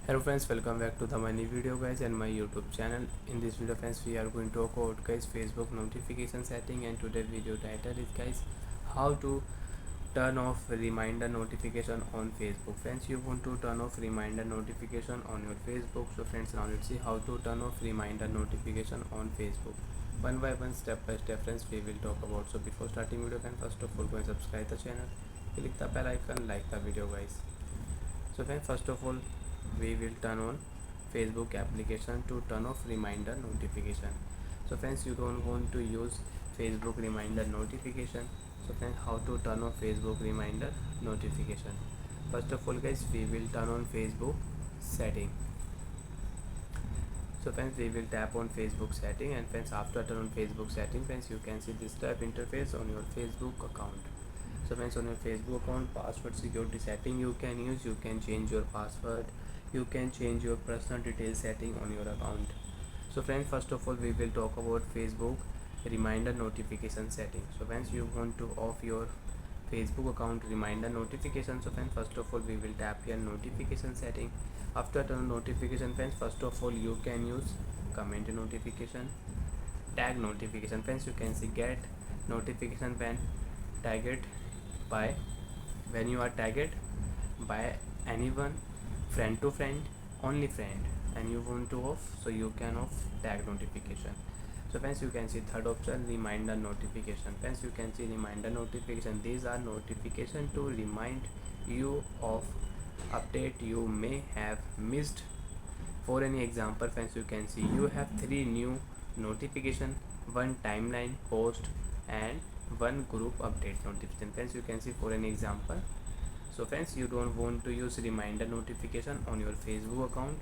Hello friends, welcome back to the my new video guys and my YouTube channel. In this video friends, we are going to talk about guys Facebook notification setting, and today's video title is guys how to turn off reminder notification on Facebook. Friends, you want to turn off reminder notification on your Facebook. So friends, now let's see how to turn off reminder notification on Facebook. One by one, step by step friends, we will talk about. So before starting video friends, first of all go and subscribe the channel, click the bell icon, like the video guys. So friends, first of all we will turn on Facebook application to turn off reminder notification. So friends, you don't want to use Facebook reminder notification. So friends, how to turn off Facebook reminder notification? First of all guys, we will turn on Facebook setting. So friends, we will tap on Facebook setting, and friends, after turn on Facebook setting friends, you can see this type interface on your Facebook account. So friends, on your Facebook account, password security setting you can use. You can change your password, you can change your personal details setting on your account. So friends, first of all we will talk about Facebook reminder notification setting. So friends, you want to off your Facebook account reminder notification. So friends, first of all we will tap here notification setting. After turn notification friends, first of all you can use comment notification, tag notification. Friends, you can see get notification when tagged by, when you are tagged by anyone, friend to friend, only friend, and you want to off, so you can off tag notification. So friends, you can see third option, reminder notification. Friends, you can see reminder notification. These are notification to remind you of update you may have missed. For any example friends, you can see you have 3 new notification, 1 timeline post and 1 group update notification. Friends, you can see for an example. So friends, you don't want to use reminder notification on your Facebook account,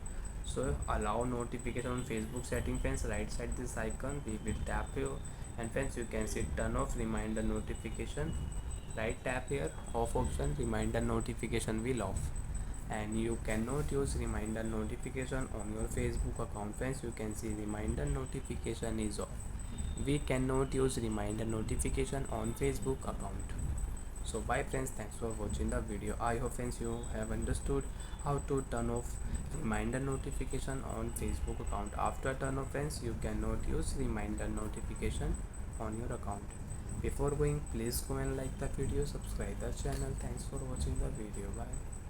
so allow notification on Facebook setting. Friends, right side this icon we will tap here, and friends, you can see turn off reminder notification. Right tap here, off option, reminder notification will off, and you cannot use reminder notification on your Facebook account. Friends, you can see reminder notification is off. We cannot use reminder notification on Facebook account. So bye friends, thanks for watching the video. I hope friends you have understood how to turn off reminder notification on Facebook account. After turn off friends, you cannot use reminder notification on your account. Before going, please go and like the video, subscribe the channel. Thanks for watching the video. Bye.